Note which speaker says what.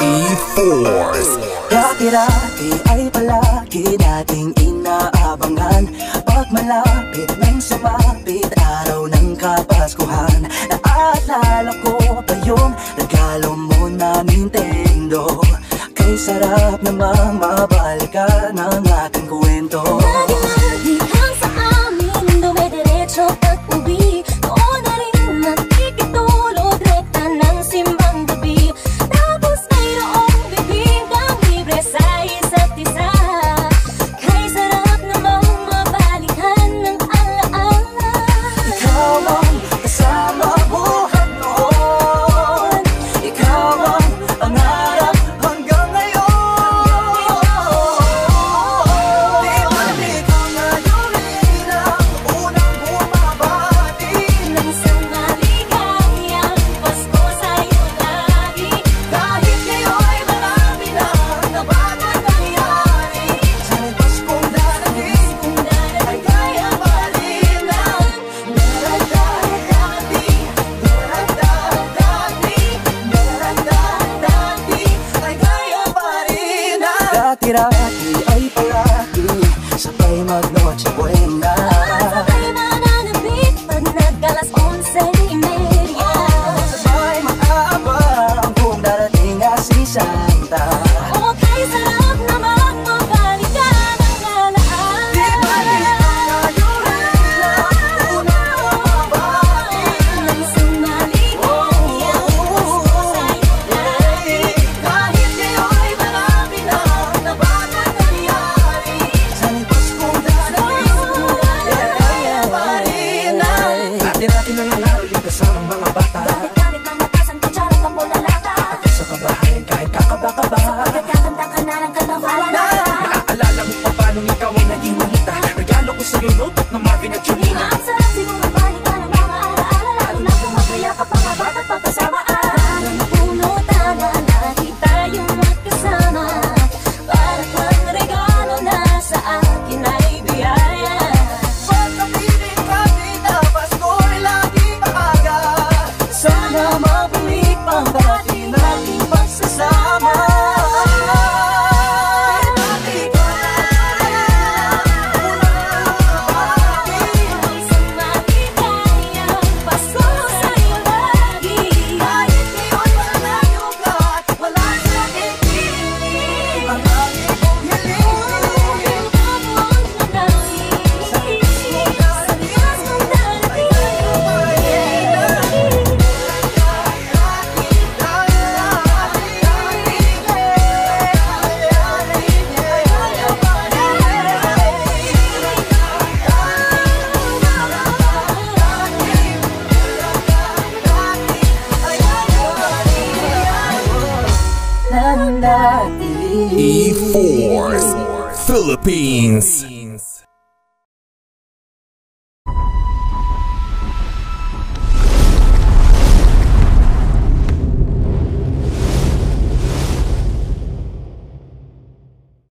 Speaker 1: E-Force.
Speaker 2: Dati-dati ay palagi nating inaabangan, pag malapit nang sumapit araw ng Kapaskuhan. Naalala ko pa yung regalo mo na Nintendo. Kay sarap namang mabalikan ang ating kwento.
Speaker 3: Lagi-lagi kang sa amin dumidiretso pag-uwi. Noon na rin nakikitulog rekta ng simbang gabi. Tapos mayroong bibingkang libre sa isa't isa. Kay sarap namang mabalikan ng alaala.
Speaker 2: Ikaw ang kasama buhat noon. Ikaw ang pangarap hanggang ngayon. Di balik ko na yung ilang unang bumabati
Speaker 3: Ng isang maligayang Pasko sa'yo lagi.
Speaker 2: kahit ngayon marami na nabago't nangyari. Sa Paskong darating ay kaya pa rin ang meron dahil dati, meron dahil dati, meron dahil dati, ay kaya pa rin ang dati-dati ay palagi sabay mag-Noche Buena.
Speaker 3: Sabay mananabik pag nag-alas 11:30.
Speaker 2: Sabay mag-aabang kung darating nga si Santa.
Speaker 3: O kay sarap namang mabalikan ang alaala.
Speaker 2: Di balik ko na yung ilang unang bumabati
Speaker 3: Ng isang maligayang Pasko sa'yo lagi.
Speaker 2: kahit ngayon marami na nabago't nangyari. Sa Paskong darating ay kaya pa rin ang
Speaker 4: Dati-dati nangyayari yung kasamang mga bata.
Speaker 3: Gamit ng matasan kutsara pang mula lata.
Speaker 4: Sa kabahayan kahit kakaba-kaba.
Speaker 3: Pagkakanta ka na ng kantang alala.
Speaker 4: Naaalala mo pa paano ikaw ay naging manita. Regalo ko sa'yo notebook na Marvin at Junina.
Speaker 3: Ang sarap siguro balikan ng mga alaala. Lalo na kung masaya ka pa nga bata't pagkasamaan. Ang punutan na lagi tayong magkasama. Para kang regalo na sa akin ay biyaya.
Speaker 2: pagkapiling kami na Pasko'y laging maaga. Sana mabalik pang dati nating pagsasama. Di balik ko na bumabati
Speaker 3: Ang isang maligayang Pasko sa'yo lagi.
Speaker 2: kahit ngayon malayo ka at wala sa ikiling. Ang lagi kong hiling
Speaker 1: E-Force Philippines.